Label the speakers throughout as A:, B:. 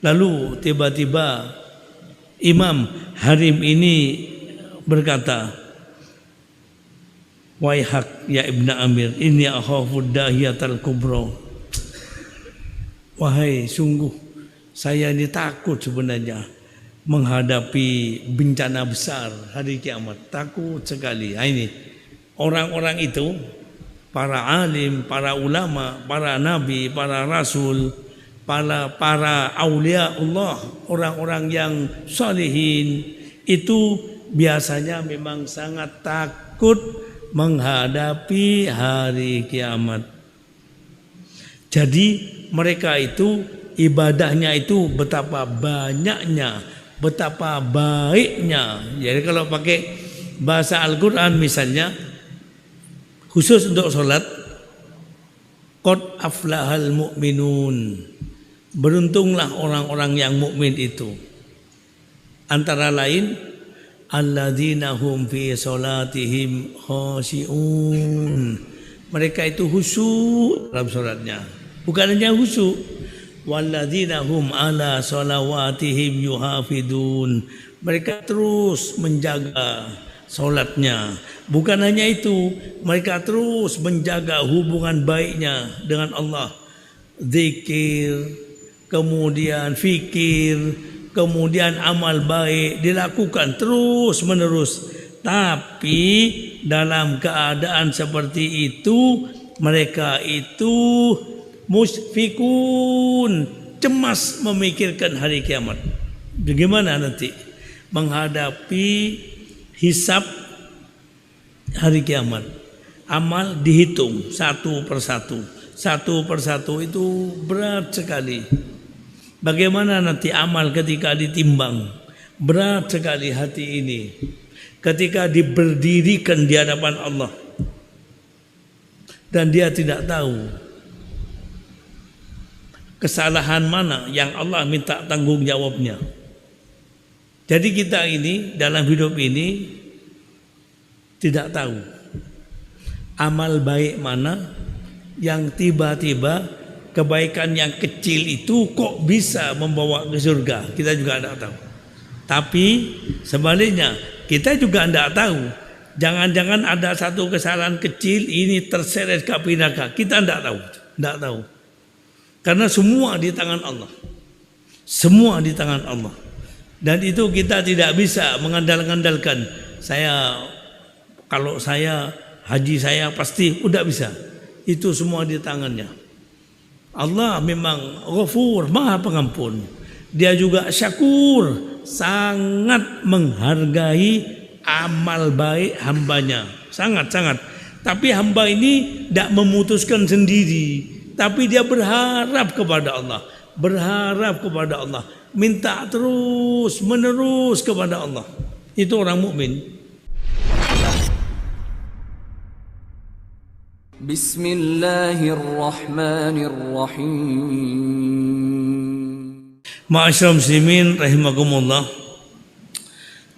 A: Lalu tiba-tiba Imam Harim ini berkata, "Waihak ya Ibnu Amir, inni akhafud dahiyatal kubra." Wahai, sungguh saya ini takut sebenarnya menghadapi bencana besar hari kiamat. Takut sekali. Nah, ini orang-orang itu, para alim, para ulama, para nabi, para rasul, para aulia Allah, orang-orang yang salihin itu biasanya memang sangat takut menghadapi hari kiamat. Jadi mereka itu ibadahnya itu betapa banyaknya, betapa baiknya. Jadi kalau pakai bahasa Al-Quran misalnya, khusus untuk sholat, qad aflahal mu'minun, beruntunglah orang-orang yang mukmin itu. Antara lain, alladzina hum fi sholatihim khashi'un, mereka itu khusyuk dalam sholatnya. Bukan hanya khusyuk, walladzina hum ala sholawatihim yuhafidun, mereka terus menjaga sholatnya. Bukan hanya itu, mereka terus menjaga hubungan baiknya dengan Allah. Zikir, kemudian fikir, kemudian amal baik dilakukan terus menerus. Tapi dalam keadaan seperti itu, mereka itu musfikun, cemas memikirkan hari kiamat. Bagaimana nanti menghadapi hisab hari kiamat. Amal dihitung satu persatu. Satu persatu itu berat sekali. Bagaimana nanti amal ketika ditimbang? Berat sekali hati ini ketika diberdirikan di hadapan Allah dan dia tidak tahu kesalahan mana yang Allah minta tanggung jawabnya. Jadi kita ini dalam hidup ini tidak tahu amal baik mana yang tiba-tiba kebaikan yang kecil itu kok bisa membawa ke surga. Kita juga tidak tahu. Tapi sebaliknya kita juga tidak tahu. Jangan-jangan ada satu kesalahan kecil ini terseret ke api neraka. Kita tidak tahu. Tidak tahu. Karena semua di tangan Allah. Semua di tangan Allah. Dan itu kita tidak bisa mengandalkan. Kalau saya haji saya pasti udah bisa. Itu semua di tangannya. Allah memang Ghafur, Maha Pengampun. Dia juga Syakur, sangat menghargai amal baik hambanya. Sangat-sangat. Tapi hamba ini tidak memutuskan sendiri. Tapi dia berharap kepada Allah. Berharap kepada Allah. Minta terus menerus kepada Allah. Itu orang mukmin. Bismillahirrahmanirrahim. Ma'asyiral muslimin rahimakumullah.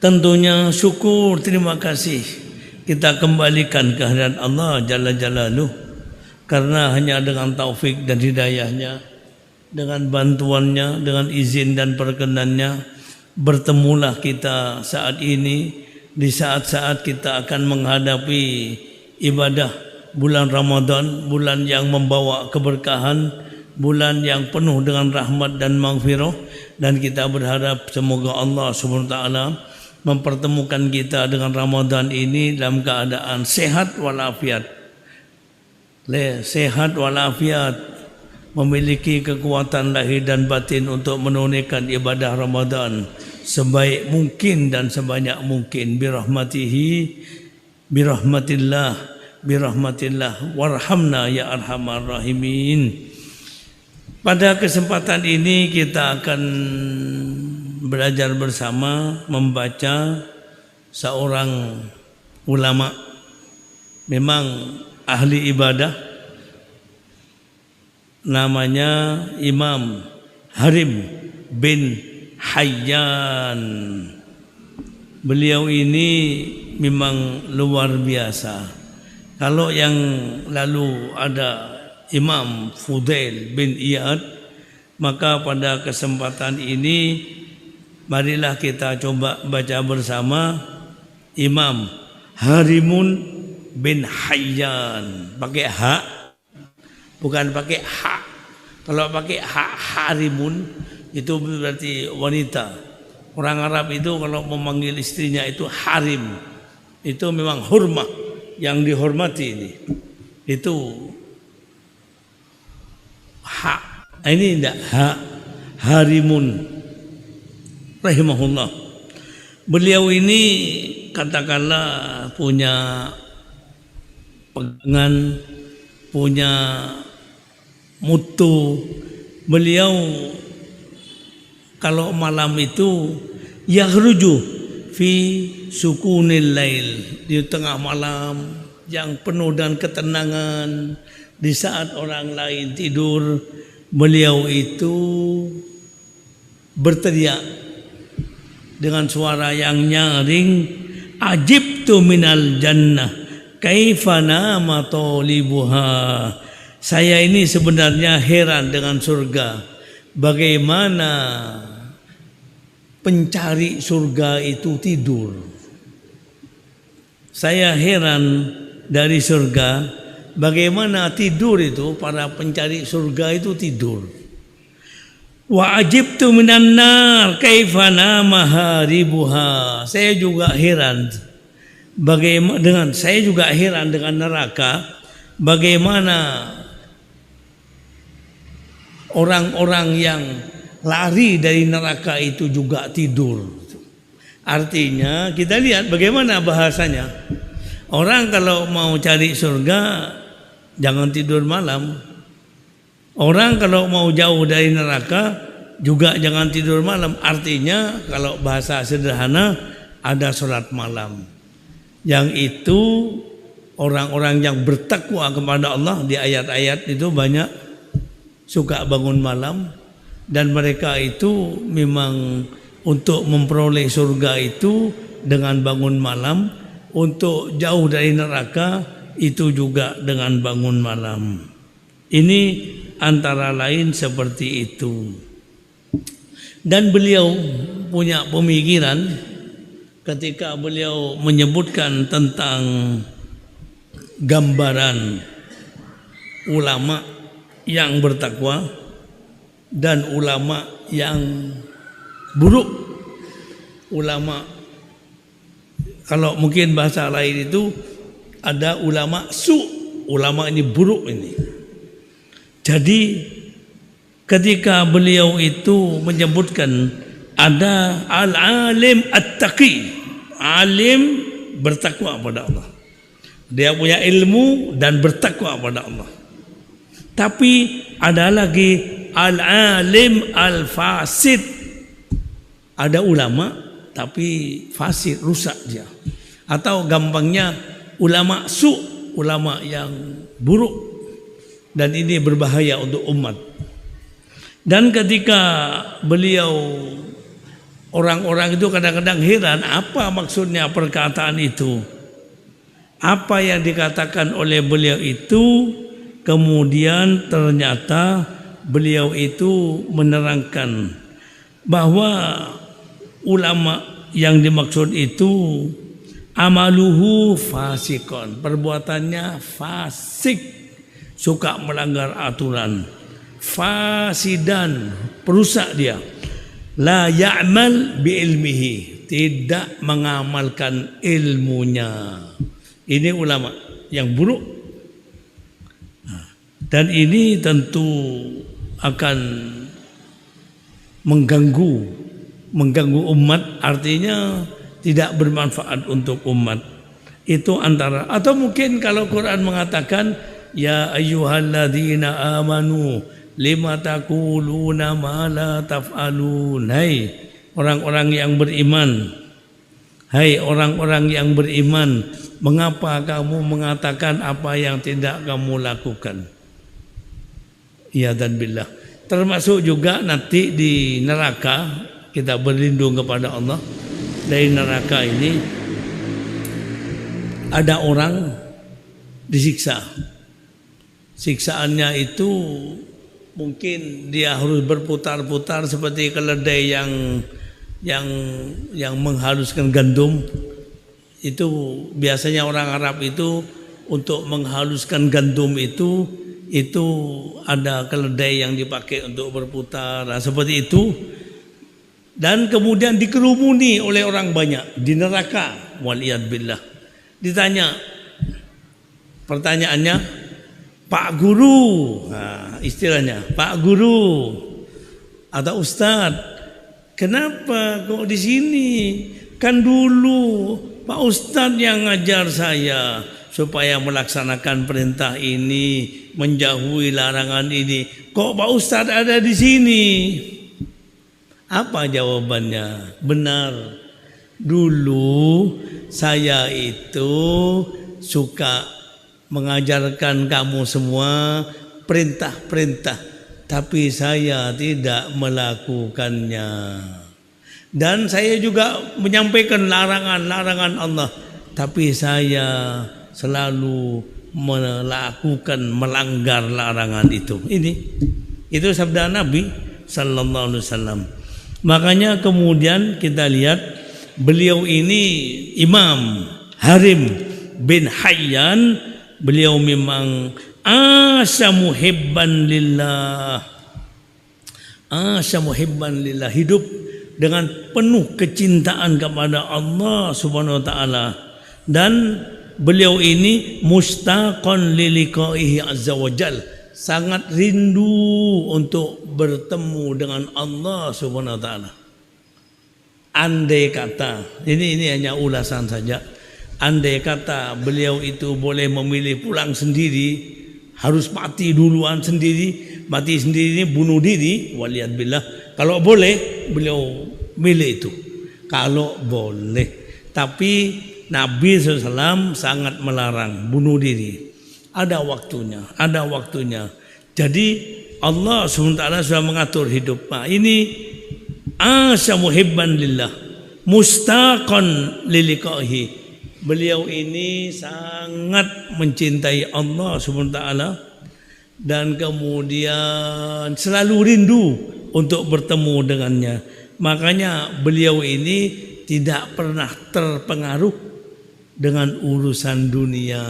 A: Tentunya syukur, terima kasih kita kembalikan kehadirat Allah Jalla Jalaluh. Karena hanya dengan taufik dan hidayahnya, dengan bantuannya, dengan izin dan perkenannya, bertemulah kita saat ini, di saat-saat kita akan menghadapi ibadah bulan Ramadan, bulan yang membawa keberkahan, bulan yang penuh dengan rahmat dan maghfirah. Dan kita berharap semoga Allah SWT mempertemukan kita dengan Ramadan ini dalam keadaan sehat walafiat. Sehat walafiat, memiliki kekuatan lahir dan batin untuk menunaikan ibadah Ramadan sebaik mungkin dan sebanyak mungkin. Birahmatillah warhamna ya arhamar rahimin. Pada kesempatan ini kita akan belajar bersama membaca seorang ulama, memang ahli ibadah, namanya Imam Harim bin Hayyan. Beliau ini memang luar biasa. Kalau yang lalu ada Imam Fudail bin Iyad, Maka pada kesempatan ini marilah kita coba baca bersama Imam Harimun bin Hayyan. Pakai ha, bukan pakai ha. Kalau pakai ha, Harimun itu berarti wanita. Orang Arab itu kalau memanggil istrinya itu harim. Itu memang hormat, yang dihormati ini. Itu ha. Ini tidak ha, Harimun rahimahullah. Beliau ini katakanlah punya pegangan, punya mutu. Beliau kalau malam itu yakhruju fi sukunil lail, di tengah malam yang penuh dengan ketenangan, di saat orang lain tidur, beliau itu berteriak dengan suara yang nyaring, ajibtu minal jannah kaifa nama talibuha. Saya ini sebenarnya heran dengan surga, bagaimana pencari surga itu tidur. Saya heran dari surga, bagaimana tidur itu, para pencari surga itu tidur. Wa ajibtu minan nar kaifa nama haribuha. Saya juga heran bagaimana dengan neraka, bagaimana orang-orang yang lari dari neraka itu juga tidur. Artinya kita lihat bagaimana bahasanya. Orang kalau mau cari surga jangan tidur malam. Orang kalau mau jauh dari neraka juga jangan tidur malam. Artinya kalau bahasa sederhana ada sholat malam. Yang itu orang-orang yang bertakwa kepada Allah, di ayat-ayat itu banyak suka bangun malam. Dan mereka itu memang untuk memperoleh surga itu dengan bangun malam. Untuk jauh dari neraka itu juga dengan bangun malam. Ini antara lain seperti itu. Dan beliau punya pemikiran ketika beliau menyebutkan tentang gambaran ulama yang bertakwa dan ulama yang buruk. Ulama, kalau mungkin bahasa lain itu ada ulama su, ulama ini buruk ini. Jadi ketika beliau itu menyebutkan ada al-alim at-taqi, alim bertakwa pada Allah. Dia punya ilmu dan bertakwa pada Allah. Tapi ada lagi al-alim al-fasid. Ada ulama tapi fasid, rusak dia. Atau gampangnya ulama su, ulama yang buruk. Dan ini berbahaya untuk umat. Dan ketika beliau, orang-orang itu kadang-kadang heran apa maksudnya perkataan itu. Apa yang dikatakan oleh beliau itu, kemudian ternyata beliau itu menerangkan bahwa ulama yang dimaksud itu amaluhu fasikon, perbuatannya fasik, suka melanggar aturan, fasidan, perusak dia, la ya'mal bi ilmihi, tidak mengamalkan ilmunya. Ini ulama yang buruk. Dan ini tentu akan mengganggu umat, artinya tidak bermanfaat untuk umat. Itu antara, atau mungkin kalau Quran mengatakan ya ayyuhalladzina amanu lima taquluna ma la taf'alun. Hai orang-orang yang beriman, hai orang-orang yang beriman, mengapa kamu mengatakan apa yang tidak kamu lakukan? Ya dan billah. Termasuk juga nanti di neraka, kita berlindung kepada Allah dari neraka ini. Ada orang disiksa. Siksaannya itu mungkin dia harus berputar-putar seperti keledai yang menghaluskan gandum. Itu biasanya orang Arab itu untuk menghaluskan gandum itu ada keledai yang dipakai untuk berputar, nah, seperti itu. Dan kemudian dikerumuni oleh orang banyak di neraka, waliyadbillah. Ditanya, pertanyaannya, Pak Guru, nah, istilahnya Pak Guru atau Ustadz, kenapa kok di sini? Kan dulu Pak Ustadz yang ngajar saya supaya melaksanakan perintah ini, menjauhi larangan ini. Kok Pak Ustadz ada di sini? Apa jawabannya? Benar. Dulu saya itu suka mengajarkan kamu semua perintah-perintah, tapi saya tidak melakukannya. Dan saya juga menyampaikan larangan-larangan Allah, tapi saya selalu melanggar larangan itu. Itu sabda Nabi sallallahu alaihi wasallam. Makanya kemudian kita lihat beliau ini Imam Harim bin Hayyan, beliau memang asya muhibban lillah, hidup dengan penuh kecintaan kepada Allah Subhanahu wa taala, dan beliau ini mustaqon liliqaihi azza wajal, sangat rindu untuk bertemu dengan Allah Subhanahu wa taala. Andai kata, ini hanya ulasan saja. Andai kata beliau itu boleh memilih pulang sendiri, harus mati duluan sendiri, mati sendiri ini bunuh diri, waliyadbillah. Kalau boleh beliau milih itu. Kalau boleh. Tapi Nabi SAW sangat melarang bunuh diri. Ada waktunya. Jadi Allah SWT sudah mengatur hidup. Nah, ini asya muhibban lillah, mustaqan liliqaihi. Beliau ini sangat mencintai Allah SWT dan kemudian selalu rindu untuk bertemu dengannya. Makanya beliau ini tidak pernah terpengaruh dengan urusan dunia,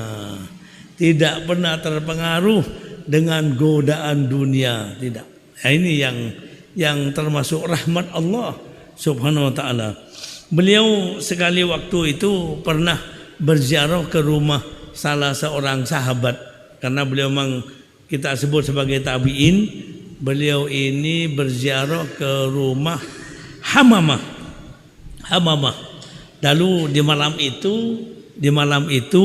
A: tidak pernah terpengaruh dengan godaan dunia, tidak. Nah, ini yang termasuk rahmat Allah Subhanahu wa taala. Beliau sekali waktu itu pernah berziarah ke rumah salah seorang sahabat, karena beliau memang kita sebut sebagai tabi'in. Beliau ini berziarah ke rumah Hamamah. Lalu di malam itu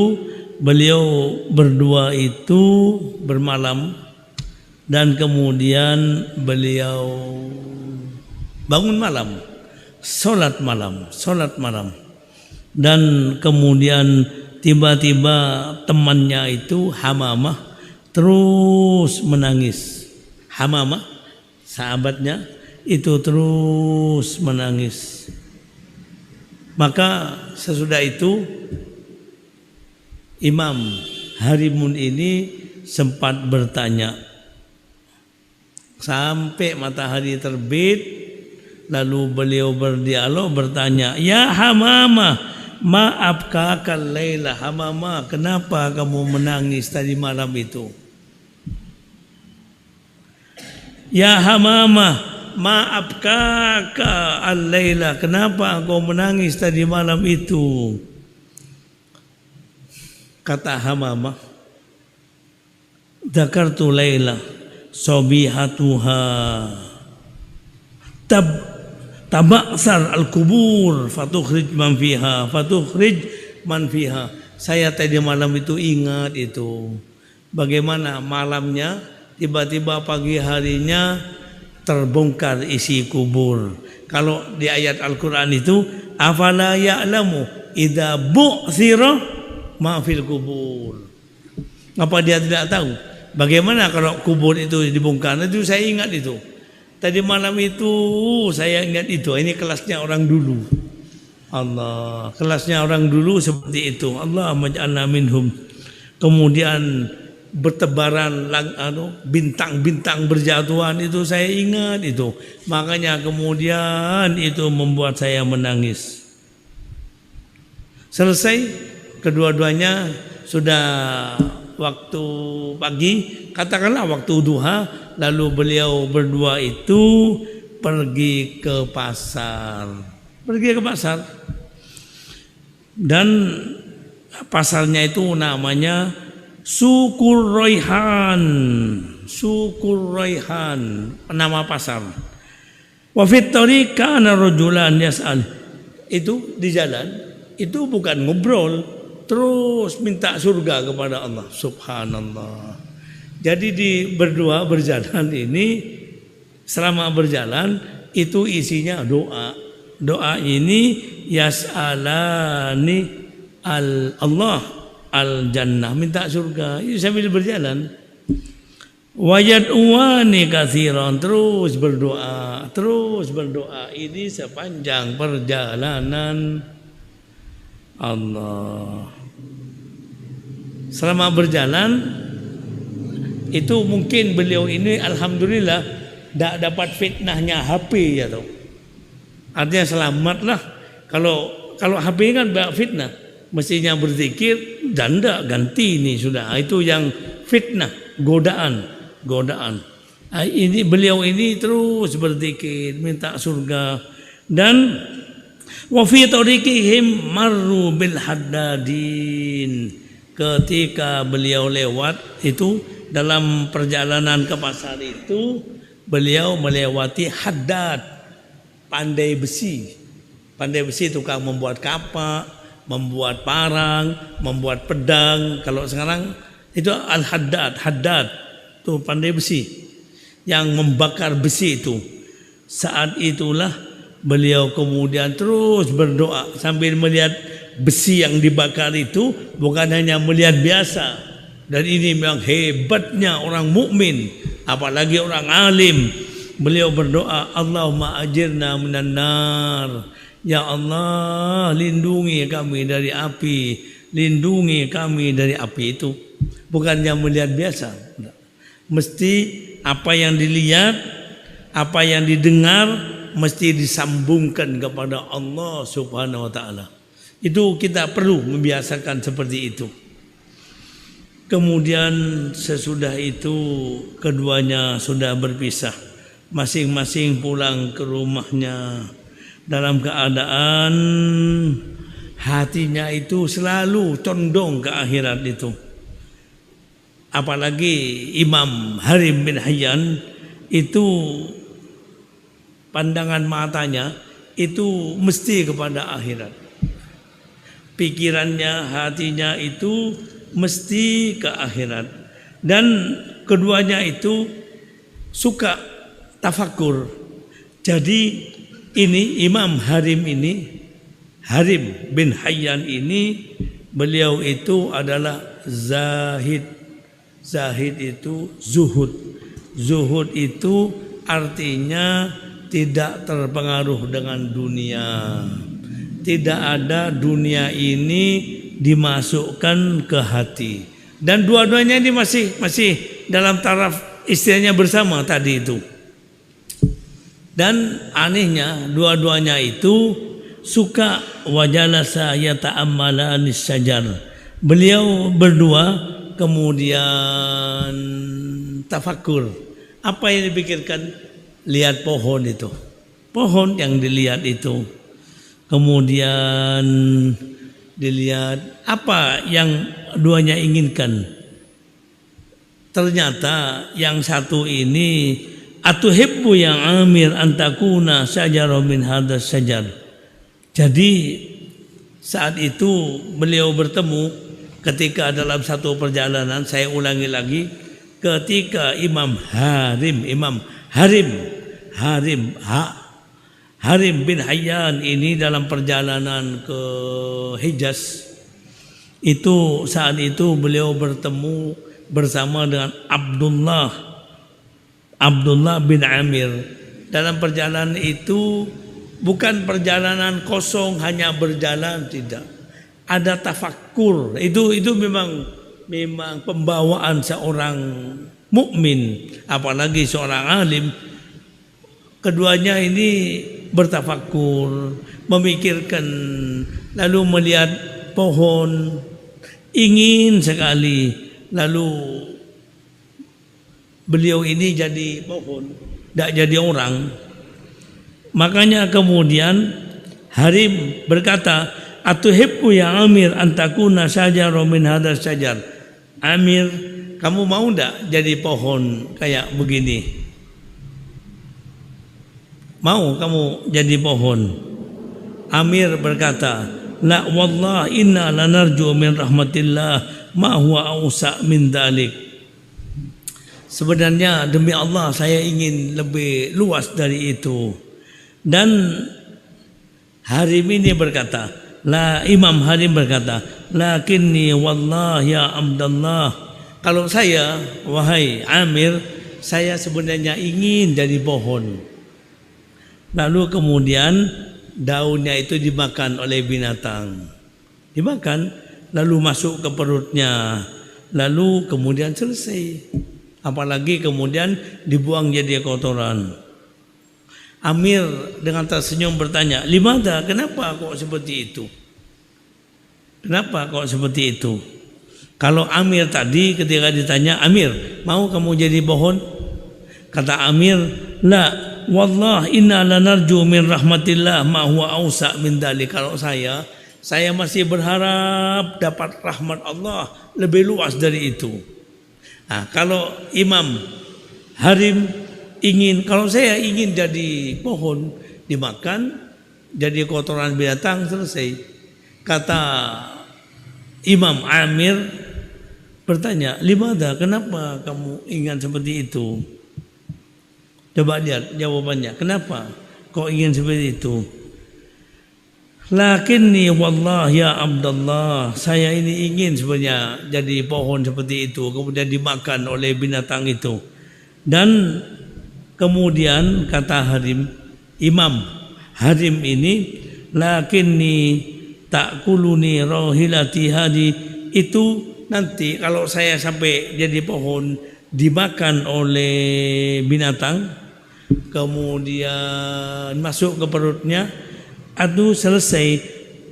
A: beliau berdua itu bermalam, dan kemudian beliau bangun malam, sholat malam, dan kemudian tiba-tiba temannya itu Hamamah terus menangis. Hamamah sahabatnya itu terus menangis. Maka sesudah itu Imam Harimun ini sempat bertanya sampai matahari terbit. Lalu beliau berdialog bertanya, "Ya Hamamah, maafkah laila? Hamamah, kenapa kamu menangis tadi malam itu?" "Ya Hamamah, maafkah al-laila? Kenapa engkau menangis tadi malam itu?" Kata Hamamah, "Dzakartu laila sobihatuha tabaksar al-kubur fatukhrij man fiha. Saya tadi malam itu ingat itu, bagaimana malamnya tiba-tiba pagi harinya terbongkar isi kubur. Kalau di ayat Al-Quran itu, afala ya'lamu idza bu'thira ma fil kubur. Apa dia tidak tahu bagaimana kalau kubur itu dibongkar? Itu saya ingat itu. Tadi malam itu saya ingat itu. Ini kelasnya orang dulu. Allah, kelasnya orang dulu seperti itu. Allah maj'alna minhum. Kemudian bertebaran bintang-bintang berjatuhan itu saya ingat itu. Makanya kemudian itu membuat saya menangis. Selesai kedua-duanya sudah waktu pagi, katakanlah waktu duha, lalu beliau berdua itu pergi ke pasar. Dan pasarnya itu namanya Sukur Raihan, nama pasar. Wa fit tariq kana rajulan yas'al. Itu di jalan, itu bukan ngobrol, terus minta surga kepada Allah. Subhanallah. Jadi di berdua berjalan ini, selama berjalan itu isinya doa. Doa ini yas'alani Allah al-jannah, minta surga itu sambil berjalan. Wayad'uwani katsiran, terus berdoa ini sepanjang perjalanan. Allah, selama berjalan itu mungkin beliau ini alhamdulillah tidak dapat fitnahnya HP ya toh. Artinya selamatlah. Kalau HP kan banyak fitnah, mestinya berzikir dan tidak ganti ini sudah. Itu yang fitnah, godaan. Ini beliau ini terus berzikir minta surga. Dan wa fi tariqihim marru bil haddadin. Ketika beliau lewat itu dalam perjalanan ke pasar itu beliau melewati haddad, pandai besi. Pandai besi tukang membuat kapak, membuat parang, membuat pedang. Kalau sekarang itu al-haddad, itu pandai besi yang membakar besi itu. Saat itulah beliau kemudian terus berdoa sambil melihat besi yang dibakar itu, bukan hanya melihat biasa. Dan ini memang hebatnya orang mukmin, apalagi orang alim. Beliau berdoa, Allahumma ajirna minan nar. Ya Allah, lindungi kami dari api, lindungi kami dari api itu. Bukannya melihat biasa. Mesti apa yang dilihat, apa yang didengar mesti disambungkan kepada Allah Subhanahu wa taala. Itu kita perlu membiasakan seperti itu. Kemudian sesudah itu keduanya sudah berpisah, masing-masing pulang ke rumahnya dalam keadaan hatinya itu selalu condong ke akhirat itu. Apalagi Imam Harim bin Hayyan itu pandangan matanya itu mesti kepada akhirat. Pikirannya, hatinya itu mesti ke akhirat. Dan keduanya itu suka tafakur. Jadi ini Imam Harim bin Hayyan ini, beliau itu adalah zahid. Zahid itu zuhud. Zuhud itu artinya tidak terpengaruh dengan dunia. Tidak ada dunia ini dimasukkan ke hati. Dan dua-duanya ini masih dalam taraf istilahnya bersama tadi itu. Dan anehnya dua-duanya itu suka wajalasa yata'ammalani syajar. Beliau berdua kemudian tafakur. Apa yang dipikirkan? Lihat pohon itu. Pohon yang dilihat itu. Kemudian dilihat apa yang duanya inginkan. Ternyata yang satu ini, atuhibbu yang amir antakuna syajarah min hadas syajar. Jadi saat itu beliau bertemu ketika dalam satu perjalanan, saya ulangi lagi, ketika Imam Harim bin Hayyan ini dalam perjalanan ke Hijaz, itu saat itu beliau bertemu bersama dengan Abdullah bin Amir. Dalam perjalanan itu bukan perjalanan kosong hanya berjalan, tidak. Ada tafakkur. Itu memang memang pembawaan seorang mukmin, apalagi seorang alim, keduanya ini bertafakur, memikirkan, lalu melihat pohon, ingin sekali, lalu beliau ini jadi pohon, tidak jadi orang. Makanya kemudian Harim berkata, atuhibbu ya Amir antakuna sajaron min hadzal syajar. Amir, kamu mau enggak jadi pohon kayak begini? Mau kamu jadi pohon? Amir berkata, la wallah inna lanarju min rahmatillah ma huwa ausa min dalik. Sebenarnya demi Allah saya ingin lebih luas dari itu. Dan Harim ini berkata, Imam Harim berkata, lakinni wallah ya Abdullah, kalau saya, wahai Amir, saya sebenarnya ingin jadi pohon. Lalu kemudian daunnya itu dimakan oleh binatang. Dimakan, lalu masuk ke perutnya, lalu kemudian selesai. Apalagi kemudian dibuang jadi kotoran. Amir dengan tersenyum bertanya, limada, kenapa kok seperti itu? Kenapa kok seperti itu? Kalau Amir tadi ketika ditanya, Amir, mau kamu jadi pohon? Kata Amir, la, wallah inna lanarju min rahmatillah ma huwa ausa min dalik. Kalau saya masih berharap dapat rahmat Allah lebih luas dari itu. Nah, kalau Imam Harim kalau saya ingin jadi pohon dimakan, jadi kotoran binatang, selesai. Kata Imam Amir bertanya, limada, kenapa kamu ingin seperti itu? Coba lihat jawabannya, kenapa kau ingin seperti itu? Lakinni wallah ya Abdullah, saya ini ingin sebenarnya jadi pohon seperti itu, kemudian dimakan oleh binatang itu. Dan kemudian kata Harim, Imam Harim ini, lakinni takuluni rohilati hadi, itu nanti kalau saya sampai jadi pohon dimakan oleh binatang, kemudian masuk ke perutnya, aduh selesai,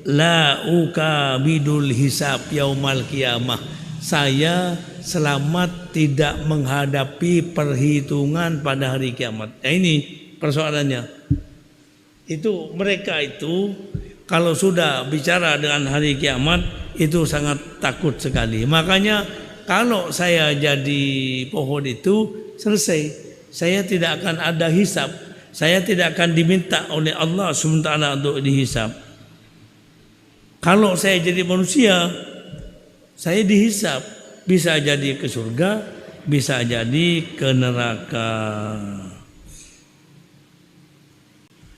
A: la ukabidul hisab yaumal qiyamah, saya selamat tidak menghadapi perhitungan pada hari kiamat. Nah, ini persoalannya. Itu mereka itu kalau sudah bicara dengan hari kiamat itu sangat takut sekali. Makanya kalau saya jadi pohon itu selesai, saya tidak akan ada hisab. Saya tidak akan diminta oleh Allah SWT untuk dihisab. Kalau saya jadi manusia, saya dihisab, bisa jadi ke surga, bisa jadi ke neraka.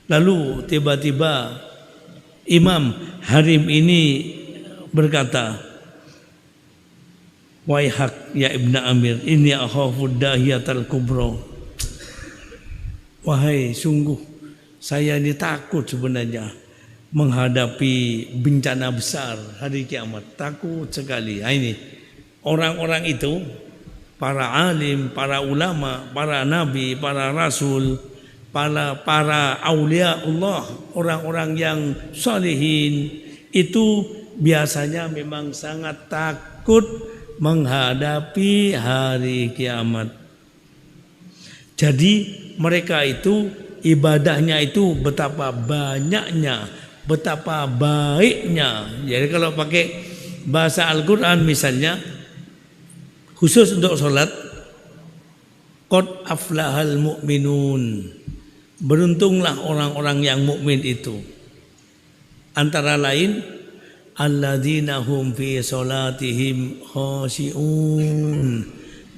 A: Lalu tiba-tiba Imam Harim ini berkata, waihak ya Ibn Amir, inni akhafud dahiyatal kubra. Wahai, sungguh saya ini takut sebenarnya menghadapi bencana besar hari kiamat, takut sekali. Nah, ini orang-orang itu, para alim, para ulama, para nabi, para rasul, para aulia Allah, orang-orang yang salihin, itu biasanya memang sangat takut menghadapi hari kiamat. Jadi mereka itu ibadahnya itu betapa banyaknya, betapa baiknya. Jadi kalau pakai bahasa Al-Quran misalnya, khusus untuk sholat, qad aflahal mu'minun, beruntunglah orang-orang yang mukmin itu. Antara lain, alladzina hum fi sholatihim khashi'un,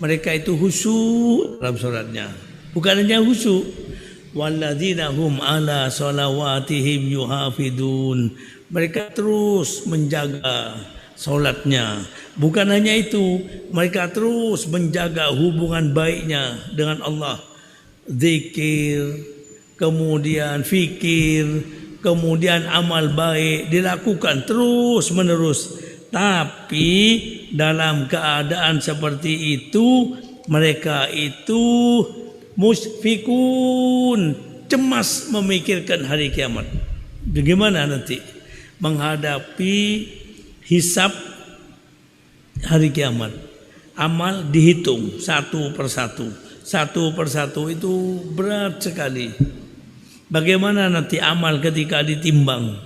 A: mereka itu khusyuk dalam sholatnya. Bukan hanya khusyuk, walladzina hum ala sholawatihim yuhafidun, mereka terus menjaga sholatnya. Bukan hanya itu, mereka terus menjaga hubungan baiknya dengan Allah. Zikir, kemudian fikir, kemudian amal baik dilakukan terus menerus. Tapi dalam keadaan seperti itu mereka itu musfikun, cemas memikirkan hari kiamat. Bagaimana nanti menghadapi hisab hari kiamat. Amal dihitung satu persatu. Satu persatu itu berat sekali. Bagaimana nanti amal ketika ditimbang?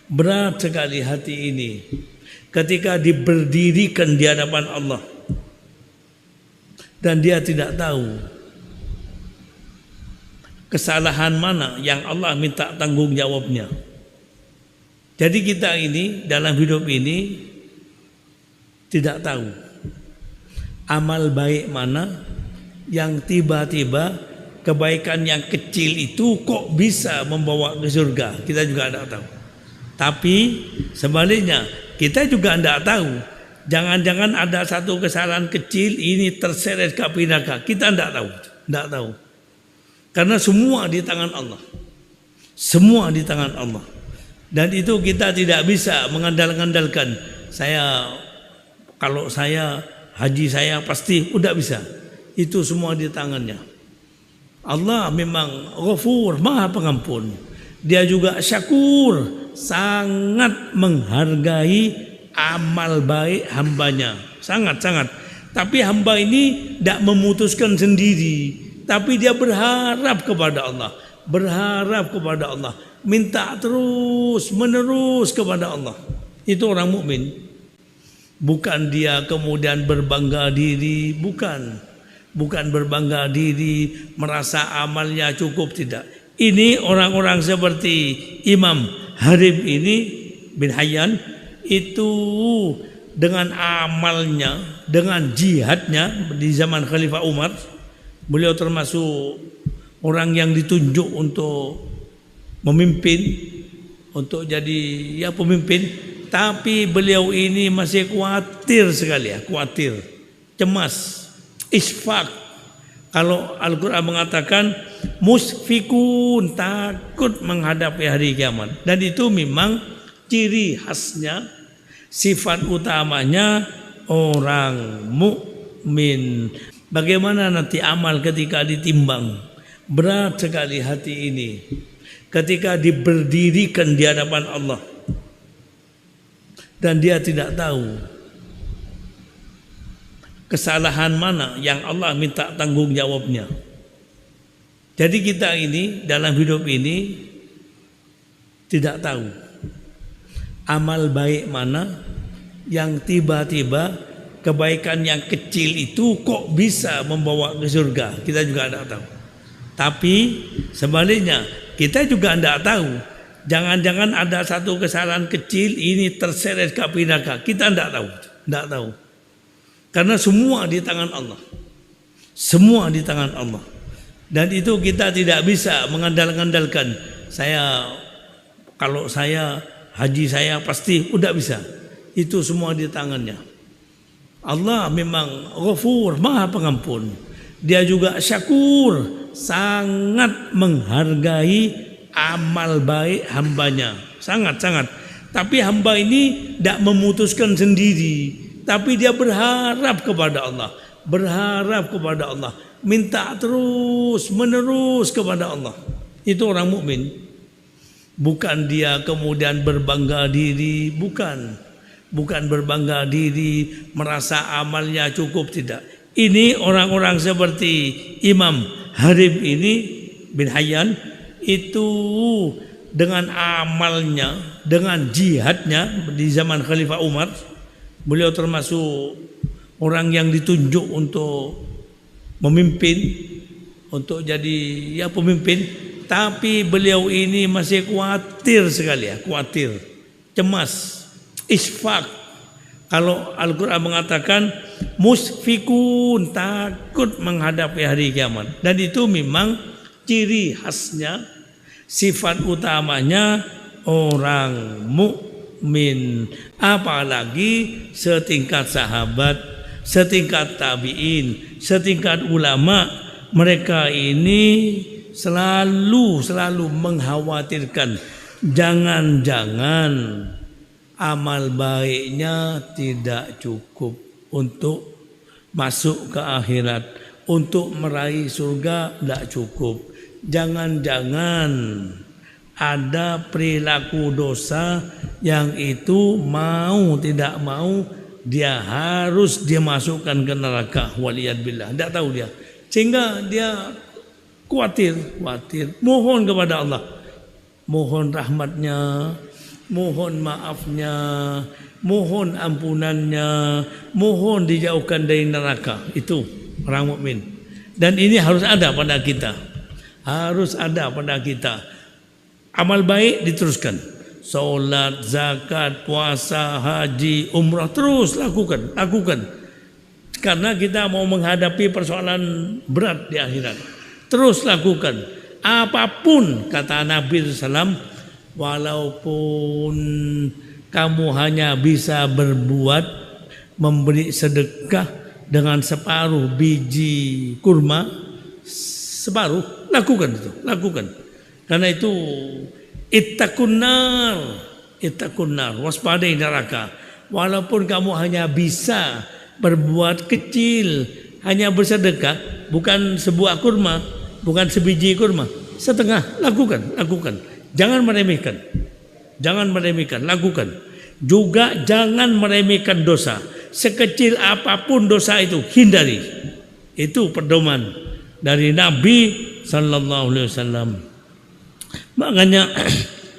A: Berat sekali hati ini. Ketika diberdirikan di hadapan Allah. Dan dia tidak tahu kesalahan mana yang Allah minta tanggung jawabnya. Jadi kita ini dalam hidup ini tidak tahu amal baik mana yang tiba-tiba kebaikan yang kecil itu kok bisa membawa ke surga. Kita juga tidak tahu. Tapi sebaliknya kita juga tidak tahu. Jangan-jangan ada satu kesalahan kecil ini terseret ke api neraka. Kita tidak tahu. Tidak tahu. Karena semua di tangan Allah. Semua di tangan Allah. Dan itu kita tidak bisa mengandalkan. Kalau saya haji saya pasti udah bisa. Itu semua di tangannya. Allah memang Ghafur, Maha Pengampun. Dia juga Syakur, sangat menghargai amal baik hambanya. Sangat-sangat. Tapi hamba ini tidak memutuskan sendiri. Tapi dia berharap kepada Allah. Berharap kepada Allah. Minta terus menerus kepada Allah. Itu orang mukmin. Bukan dia kemudian berbangga diri. Bukan berbangga diri. Merasa amalnya cukup. Tidak. Ini orang-orang seperti Imam Harib ini bin Hayyan. Itu dengan amalnya, dengan jihadnya di zaman Khalifah Umar. Beliau termasuk orang yang ditunjuk untuk memimpin, untuk jadi pemimpin. Tapi beliau ini masih khawatir sekali khawatir, cemas, isfaq. Kalau Al-Quran mengatakan musfikun, takut menghadapi hari kiamat. Dan itu memang ciri khasnya, sifat utamanya orang mukmin. Bagaimana nanti amal ketika ditimbang? Berat sekali hati ini. Ketika diberdirikan di hadapan Allah. Dan dia tidak tahu kesalahan mana yang Allah minta tanggung jawabnya. Jadi kita ini dalam hidup ini tidak tahu amal baik mana yang tiba-tiba kebaikan yang kecil itu kok bisa membawa ke surga. Kita juga tidak tahu. Tapi sebaliknya kita juga tidak tahu. Jangan-jangan ada satu kesalahan kecil ini terseret ke api neraka. Kita tidak tahu. Tidak tahu. Karena semua di tangan Allah. Semua di tangan Allah. Dan itu kita tidak bisa mengandalkan. Kalau saya haji saya pasti udah bisa. Itu semua di tangannya. Allah memang Ghafur, Maha Pengampun. Dia juga Syakur, sangat menghargai amal baik hambanya. Sangat-sangat. Tapi hamba ini tidak memutuskan sendiri. Tapi dia berharap kepada Allah. Berharap kepada Allah. Minta terus menerus kepada Allah. Itu orang mukmin. Bukan dia kemudian berbangga diri. Bukan berbangga diri. Merasa amalnya cukup. Tidak. Ini orang-orang seperti Imam Harib ini bin Hayyan. Itu dengan amalnya, dengan jihadnya di zaman Khalifah Umar. Beliau termasuk orang yang ditunjuk untuk memimpin, untuk jadi pemimpin. Tapi beliau ini masih khawatir sekali khawatir, cemas, isfaq. Kalau Al-Quran mengatakan musfikun, takut menghadapi hari kiamat. Dan itu memang ciri khasnya, sifat utamanya orang mukmin. Apalagi setingkat sahabat, setingkat tabi'in, setingkat ulama. Mereka ini selalu mengkhawatirkan jangan-jangan amal baiknya tidak cukup untuk masuk ke akhirat, untuk meraih surga tidak cukup. Jangan-jangan ada perilaku dosa yang itu mau tidak mau dia harus dia masukkan ke neraka, waliyadbillah. Tidak tahu dia, sehingga dia khawatir, mohon kepada Allah, mohon rahmatnya, mohon maafnya, mohon ampunannya, mohon dijauhkan dari neraka. Itu orang mukmin. Dan ini harus ada pada kita, harus ada pada kita. Amal baik diteruskan, salat, zakat, puasa, haji, umrah, terus lakukan. Karena kita mau menghadapi persoalan berat di akhirat. Terus lakukan. Apapun kata Nabi SAW, walaupun kamu hanya bisa berbuat memberi sedekah dengan separuh biji kurma, separuh, lakukan itu, lakukan. Karena itu ittaqun nar, waspadai neraka. Walaupun kamu hanya bisa berbuat kecil, hanya bersedekah, bukan sebuah kurma, bukan sebiji kurma, setengah, lakukan. Jangan meremehkan, lakukan. Juga jangan meremehkan dosa. Sekecil apapun dosa itu, hindari. Itu pedoman dari Nabi sallallahu alaihi wasallam. Makanya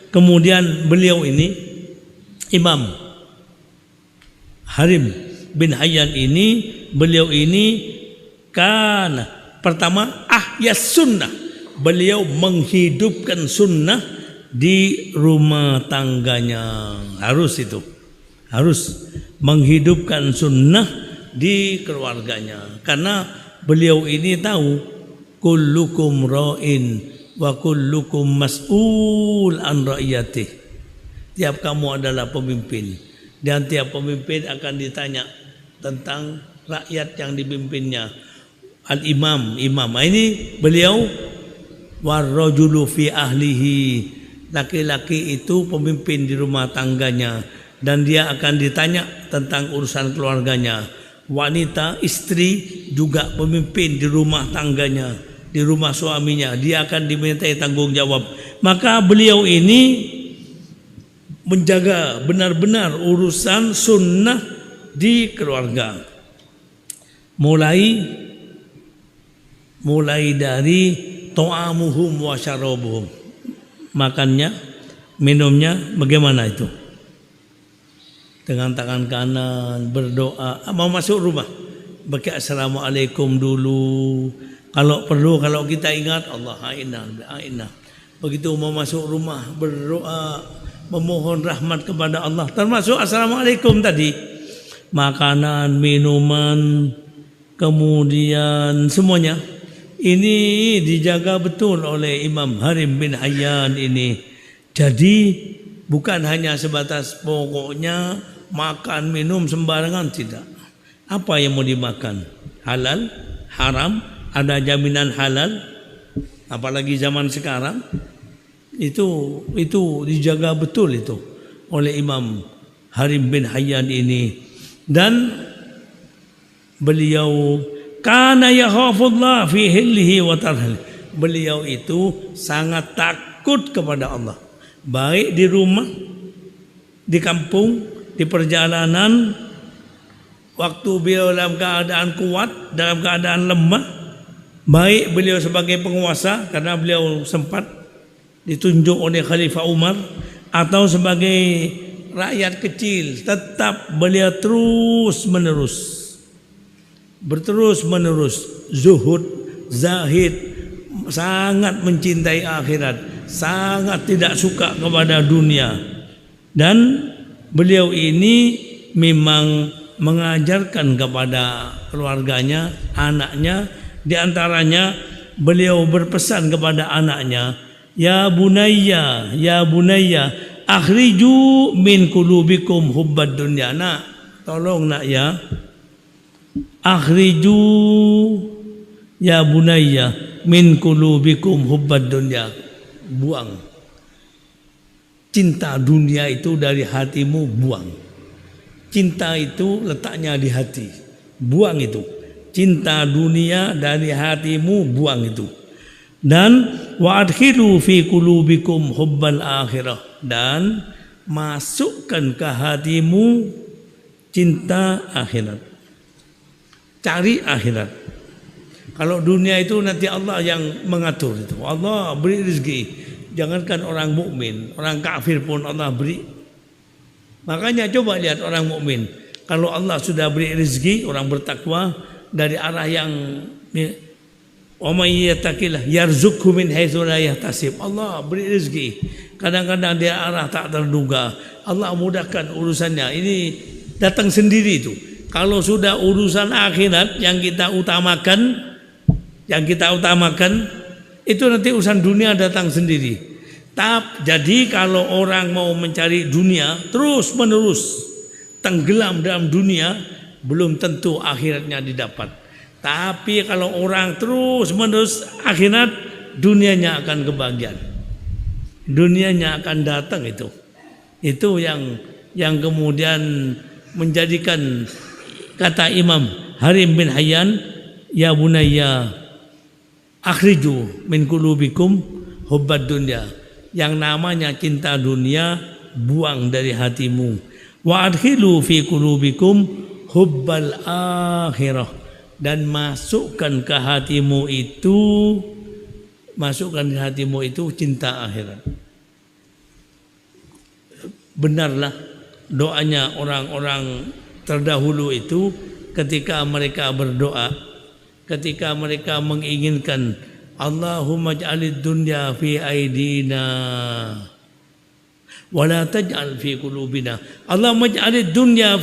A: kemudian beliau ini, Imam Harim bin Hayyan ini, beliau ini kan pertama ahyas sunnah. Beliau menghidupkan sunnah di rumah tangganya. Harus itu, harus menghidupkan sunnah di keluarganya. Karena beliau ini tahu kullukum ra'in wa kullukum mas'ul an ra'iyatih. Tiap kamu adalah pemimpin, dan tiap pemimpin akan ditanya tentang rakyat yang dipimpinnya. Al-imam, imam. Ini beliau warrajulu fi ahlihi. Laki-laki itu pemimpin di rumah tangganya, dan dia akan ditanya tentang urusan keluarganya. Wanita, istri juga pemimpin di rumah tangganya, di rumah suaminya, dia akan dimintai tanggung jawab. Maka beliau ini menjaga benar-benar urusan sunnah di keluarga. Mulai dari ta'amuhum wa syarabuhum, makannya, minumnya bagaimana itu? Dengan tangan kanan berdoa, mau masuk rumah pakai assalamualaikum dulu. Kalau perlu, kalau kita ingat Allah a'inna. Begitu mau masuk rumah berdoa, memohon rahmat kepada Allah, termasuk assalamualaikum tadi. Makanan, minuman, kemudian semuanya ini dijaga betul oleh Imam Harim bin Hayyan ini. Jadi bukan hanya sebatas pokoknya makan minum sembarangan, tidak. Apa yang mau dimakan? Halal, haram, ada jaminan halal. Apalagi zaman sekarang itu dijaga betul itu oleh Imam Harim bin Hayyan ini. Dan beliau kana yakhafullah fi hillihi wa tarhil. Beliau itu sangat takut kepada Allah, baik di rumah, di kampung, di perjalanan, waktu beliau dalam keadaan kuat, dalam keadaan lemah, baik beliau sebagai penguasa karena beliau sempat ditunjuk oleh Khalifah Umar, atau sebagai rakyat kecil, tetap beliau berterus menerus zuhud, zahid, sangat mencintai akhirat, sangat tidak suka kepada dunia. Dan beliau ini memang mengajarkan kepada keluarganya, anaknya. Di antaranya beliau berpesan kepada anaknya, ya bunayya akhriju min qulubikum hubbad dunya. Nak, tolong nak ya, akhriju ya bunayya min qulubikum hubbad dunya. Buang cinta dunia itu dari hatimu buang. Cinta itu letaknya di hati. Buang itu. Cinta dunia dari hatimu buang itu. Dan wa adkhilu fi qulubikum hubbal akhirah, dan masukkan ke hatimu cinta akhirat. Cari akhirat. Kalau dunia itu nanti Allah yang mengatur itu. Allah beri rezeki. Jangankan orang mukmin, orang kafir pun Allah beri. Makanya coba lihat orang mukmin. Kalau Allah sudah beri rezeki, orang bertakwa dari arah yang wa may yattaqillah yarzuqhu min haitsu la yahtasib. Allah beri rezeki. Kadang-kadang dia arah tak terduga. Allah mudahkan urusannya. Ini datang sendiri itu. Kalau sudah urusan akhirat yang kita utamakan, itu nanti urusan dunia datang sendiri. Jadi kalau orang mau mencari dunia terus menerus tenggelam dalam dunia, belum tentu akhiratnya didapat. Tapi kalau orang terus menerus akhirat, dunianya akan kebahagiaan. Dunianya akan datang itu. Itu yang kemudian menjadikan, kata Imam Harim bin Hayyan, ya bunayya akhriju min qulubikum hubbad dunya. Yang namanya cinta dunia buang dari hatimu. Wa adkhilu fi qulubikum hubbal akhirah, dan masukkan ke hatimu itu cinta akhirat. Benarlah doanya orang-orang terdahulu itu ketika mereka berdoa, ketika mereka menginginkan Allahumma ja'alid dunya fi aidina wa la taj'al fi qulubina. Allahumma ja'alid dunya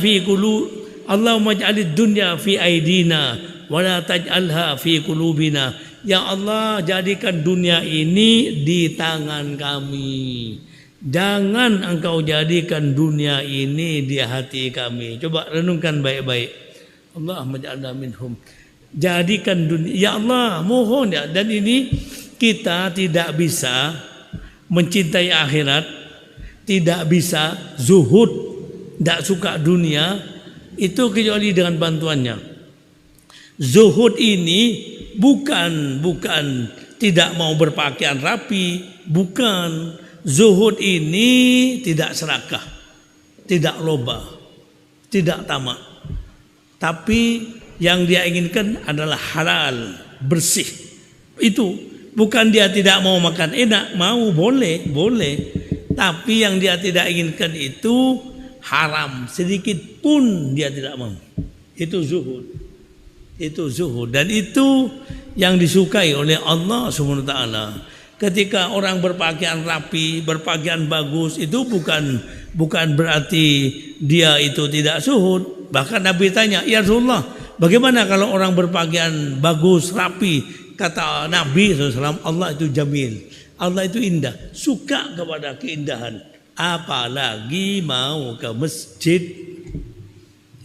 A: fi aidina wa la taj'alha fi qulubina. Ya Allah, jadikan dunia ini di tangan kami. Jangan engkau jadikan dunia ini di hati kami. Coba renungkan baik-baik. Allahumma ja'alna minhum. Jadikan dunia, ya Allah, mohon ya. Dan ini kita tidak bisa mencintai akhirat, tidak bisa zuhud, tidak suka dunia, itu kecuali dengan bantuannya. Zuhud ini bukan tidak mau berpakaian rapi, bukan. Zuhud ini tidak serakah, tidak loba, tidak tamak. Tapi yang dia inginkan adalah halal, bersih. Itu bukan dia tidak mau makan enak, mau, boleh. Tapi yang dia tidak inginkan itu haram, sedikit pun dia tidak mau. Itu zuhud. Dan itu yang disukai oleh Allah Subhanahu wa taala. Ketika orang berpakaian rapi, berpakaian bagus, itu bukan berarti dia itu tidak zuhud. Bahkan Nabi tanya, ya Rasulullah, bagaimana kalau orang berpakaian bagus, rapi? Kata Nabi SAW, Allah itu jamil, Allah itu indah, suka kepada keindahan. Apalagi mau ke masjid.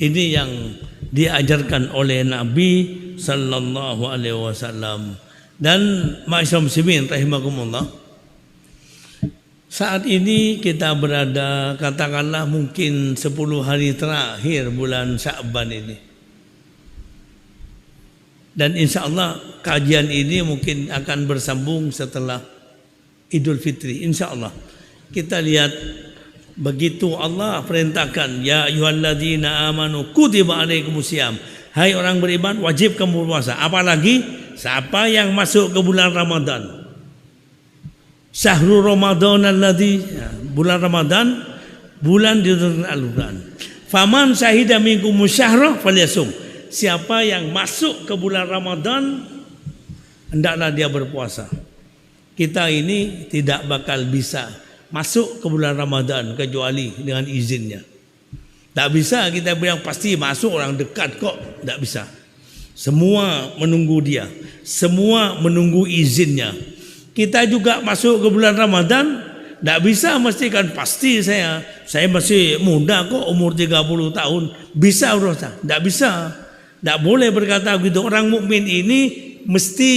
A: Ini yang diajarkan oleh Nabi Sallallahu Alaihi Wasallam. Dan ma'asyiral muslimin rahimakumullah, saat ini kita berada katakanlah mungkin 10 hari terakhir bulan Sya'ban ini. Dan insya Allah kajian ini mungkin akan bersambung setelah Idul Fitri, insya Allah. Kita lihat begitu Allah perintahkan, ya ayyuhalladzina amanu kutiba alaikumusiyam. Hai orang beriman, wajib kamu berpuasa. Apalagi siapa yang masuk ke bulan Ramadan. Syahrul Ramadan alladzi, bulan Ramadan, bulan diturunkan Al-Qur'an. Faman syahida minkum syahra falyasum. Siapa yang masuk ke bulan Ramadan, hendaklah dia berpuasa. Kita ini tidak bakal bisa masuk ke bulan Ramadan kecuali dengan izinnya. Tak bisa kita bilang pasti masuk, orang dekat kok. Tak bisa. Semua menunggu dia. Semua menunggu izinnya. Kita juga masuk ke bulan Ramadan, tak bisa mestikan pasti saya masih muda kok, umur 30 tahun. Bisa urusah. Tak bisa. Tak boleh berkata begitu. Orang mukmin ini mesti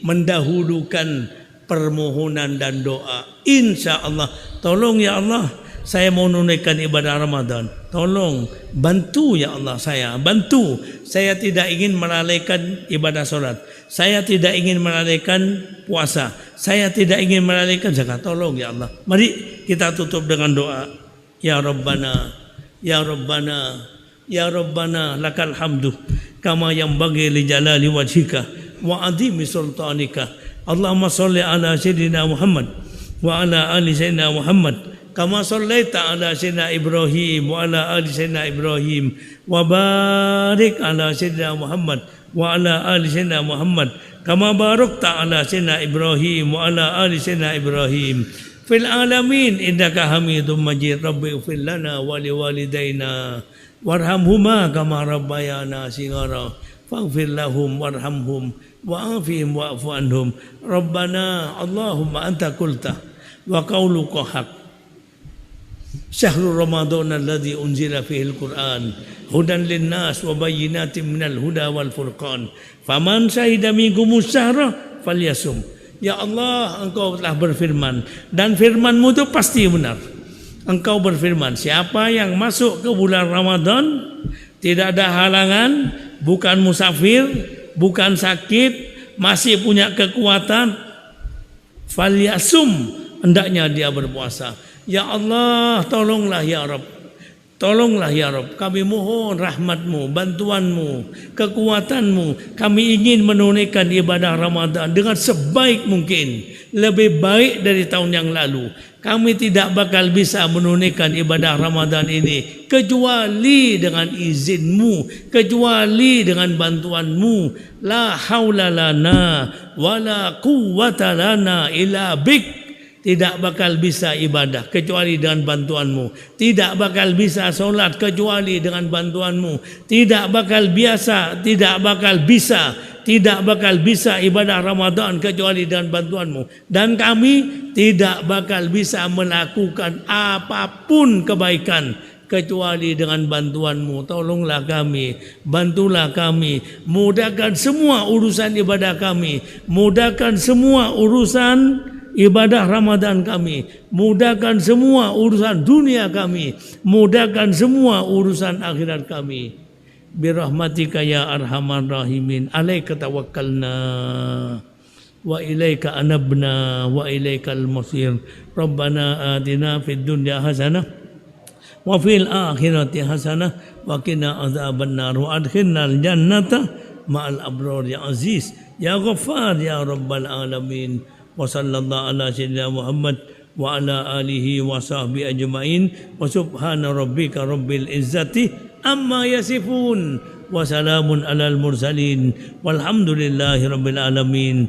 A: mendahulukan permohonan dan doa. Insya Allah, tolong ya Allah, saya mau menunaikan ibadah Ramadan. Tolong bantu ya Allah, saya bantu. Saya tidak ingin melalaikan ibadah sholat. Saya tidak ingin melalaikan puasa. Saya tidak ingin melalaikan zakat. Tolong ya Allah. Mari kita tutup dengan doa. Ya Rabbana, ya Rabbana, ya Rabbana, lakal hamdu kama yanbaghi li jalali wajhika wa adhimi sultanika. Allahumma salli ala sayyidina Muhammad wa ala ali sayyidina Muhammad kama sallaita ala sayyidina Ibrahim wa ala ali sayyidina Ibrahim wa barik ala sayyidina Muhammad wa ala ali sayyidina Muhammad kama barakta ala sayyidina Ibrahim wa ala ali sayyidina Ibrahim fil alamin innaka Hamidum Majid. Rabbi ighfir lana wa liwalidayna warhamhuma kama rabbayana shighara faghfir lahum warhamhum wa'afihim wa'fu anhum. Rabbana Allahumma anta qulta wa qauluka haq. Syahrul Ramadan alladzi unzila fihi al-Qur'an hudan lin-nas wa bayyinatin minal huda wal furqan. Faman syahida minkumus syahra falyasum. Ya Allah, Engkau telah berfirman dan firman-Mu itu pasti benar. Engkau berfirman, siapa yang masuk ke bulan Ramadan tidak ada halangan, bukan musafir, bukan sakit, masih punya kekuatan, falyasum, hendaknya dia berpuasa. Ya Allah, tolonglah ya Rabb. Tolonglah ya Rabb, kami mohon rahmat-Mu, bantuan-Mu, kekuatan-Mu. Kami ingin menunaikan ibadah Ramadan dengan sebaik mungkin, lebih baik dari tahun yang lalu. Kami tidak bakal bisa menunaikan ibadah Ramadan ini kecuali dengan izin-Mu, kecuali dengan bantuan-Mu. La haula lana wala quwwata lana illa bik. Tidak bakal bisa ibadah kecuali dengan bantuan-Mu. Tidak bakal bisa solat kecuali dengan bantuan-Mu. Tidak bakal bisa ibadah Ramadan kecuali dengan bantuan-Mu. Dan kami tidak bakal bisa melakukan apapun kebaikan kecuali dengan bantuan-Mu. Tolonglah kami, bantulah kami, mudahkan semua urusan ibadah kami, mudahkan semua urusan ibadah Ramadan kami, mudahkan semua urusan dunia kami, mudahkan semua urusan akhirat kami. Birahmatika ya arhamar rahimin. Alaika tawakkalna wa ilaika anabna wa ilaikal masir. Rabbana atina fid dunya hasanah wa fil akhirati hasanah wa qina adzabannar wa adkhilnal jannata ma'al abrar ya aziz ya ghaffar ya rabbal alamin. Wa sallallahu ala sayyidina Muhammad wa ala alihi wa sahbihi ajma'in wa subhana rabbika rabbil izzati amma yasifun wa salamun alal mursalin walhamdulillahi rabbil alamin.